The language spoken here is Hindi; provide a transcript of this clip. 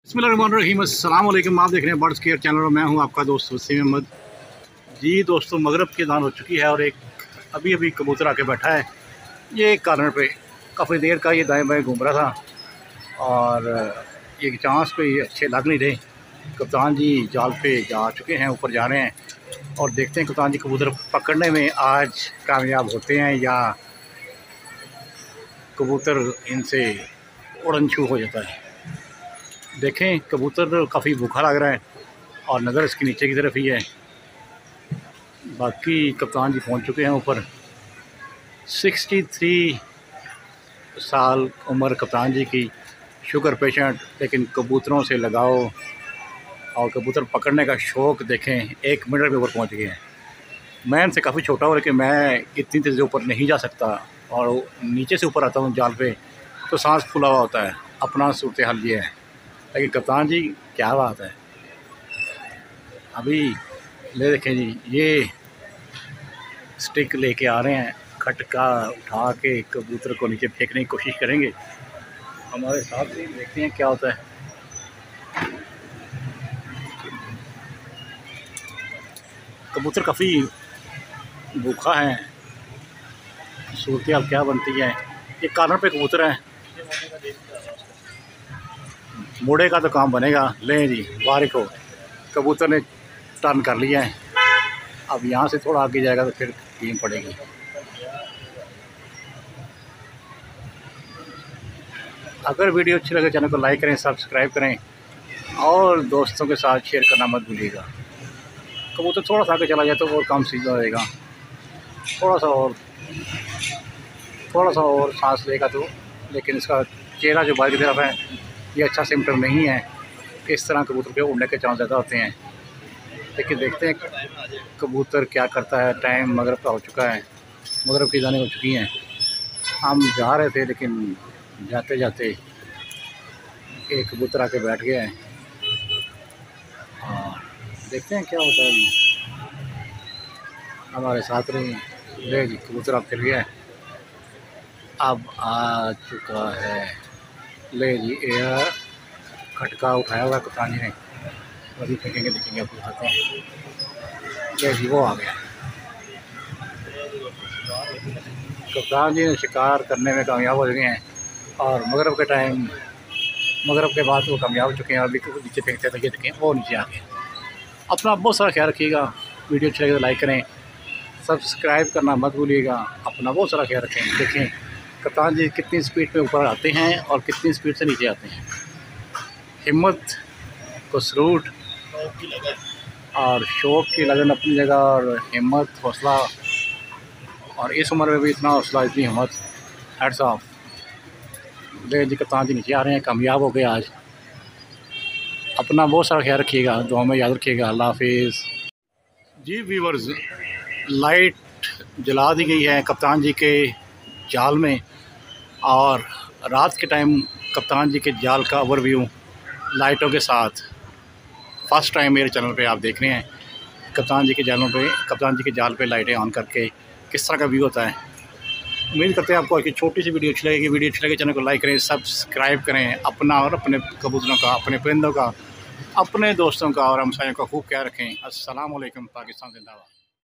बिस्मिल्लाहिर्रहमानिर्रहीम। अस्सलाम वालेकुम। आप देख रहे हैं बर्ड्स केयर चैनल और मैं हूं आपका दोस्त वसीम अहमद। जी दोस्तों, मगरब की अज़ान हो चुकी है और एक अभी अभी कबूतर आके बैठा है ये एक कॉर्नर पे। काफ़ी देर का ये दाएं बाएं घूम रहा था और ये चांस पे ये अच्छे लग नहीं रहे। कप्तान जी जाल पे जा चुके हैं, ऊपर जा रहे हैं और देखते हैं कप्तान जी कबूतर पकड़ने में आज कामयाब होते हैं या कबूतर इनसे उड़न छू हो जाता है। देखें कबूतर काफ़ी भूखा लग रहा है और नज़र इसके नीचे की तरफ ही है। बाकी कप्तान जी पहुंच चुके हैं ऊपर। 63 साल उम्र कप्तान जी की, शुगर पेशेंट, लेकिन कबूतरों से लगाओ और कबूतर पकड़ने का शौक़ देखें। 1 मिनट में ऊपर पहुंच गए हैं। मैं इनसे काफ़ी छोटा हूँ लेकिन मैं इतनी तेज़ ऊपर नहीं जा सकता और नीचे से ऊपर आता हूँ जाल पे तो सांस फूला हुआ होता है। अपना सूरत हाल ये है, लेकिन कप्तान जी क्या बात है। अभी ले देखें जी, ये स्टिक लेके आ रहे हैं, खटका उठा के कबूतर को नीचे फेंकने की कोशिश करेंगे। हमारे साथ ही देखते हैं क्या होता है। कबूतर काफ़ी भूखा है, सूरत हाल क्या बनती है। ये कॉर्नर पे कबूतर है, मुड़े का तो काम बनेगा। लें जी, बारिक हो, कबूतर ने टर्न कर लिया है। अब यहाँ से थोड़ा आगे जाएगा तो फिर टीम पड़ेगी। अगर वीडियो अच्छी लगे चैनल को लाइक करें, सब्सक्राइब करें और दोस्तों के साथ शेयर करना मत भूलिएगा। कबूतर थोड़ा सा आगे चला जाए तो और काम सीधा रहेगा। थोड़ा सा और सांस लेगा तो, लेकिन इसका चेहरा जो बाहर की तरफ है ये अच्छा सिम्टम नहीं है। इस तरह कबूतर के उड़ने के चांस ज़्यादा होते हैं। लेकिन देखते हैं कबूतर क्या करता है। टाइम मगरब का हो चुका है, मगरब की अज़ानें हो चुकी हैं। हम जा रहे थे लेकिन जाते जाते एक कबूतर आके बैठ गया है और देखते हैं क्या होता है जी। हमारे साथ रही ले जी, कबूतर अब फिर गया है, अब आ चुका है। ले जी, एयर खटका उठाया हुआ कप्तान जी ने, अभी फेंकेंगे, देखेंगे आपको बताते हैं। ले जी, वो आ गया। कप्तान जी ने शिकार करने में कामयाब हो चुके हैं और मगरब के टाइम, मगरब के बाद वो कामयाब हो चुके हैं। अभी नीचे फेंकते थे, ये देखें वो नीचे आ गए। अपना बहुत सारा ख्याल रखिएगा। वीडियो अच्छी लगे तो लाइक करें, सब्सक्राइब करना मत भूलिएगा। अपना बहुत सारा ख्याल रखें। देखें कप्तान जी कितनी स्पीड पे ऊपर आते हैं और कितनी स्पीड से नीचे आते हैं। हिम्मत को सलूट और शौक़ की लगन अपनी जगह और हिम्मत, हौसला, और इस उम्र में भी इतना हौसला, इतनी हिम्मत, हैट्स ऑफ। ले जी, कप्तान जी नीचे आ रहे हैं, कामयाब हो गए आज। अपना बहुत सारा ख्याल रखिएगा, दुआ में याद रखिएगा। अल्लाह हाफिज़। जी व्यूवर्स, लाइट जला दी गई है कप्तान जी के जाल में और रात के टाइम कप्तान जी के जाल का ओवरव्यू लाइटों के साथ फर्स्ट टाइम मेरे चैनल पे आप देख रहे हैं। कप्तान जी के जालों पे, कप्तान जी के जाल पे लाइटें ऑन करके किस तरह का व्यू होता है। उम्मीद करते हैं आपको एक छोटी सी वीडियो अच्छी लगेगी। वीडियो अच्छी लगे चैनल को लाइक करें, सब्सक्राइब करें। अपना और अपने कबूतरों का, अपने परिंदों का, अपने दोस्तों का और हमसायों का खूब ख्याल रखें। अस्सलाम वालेकुम। पाकिस्तान जिंदाबाद।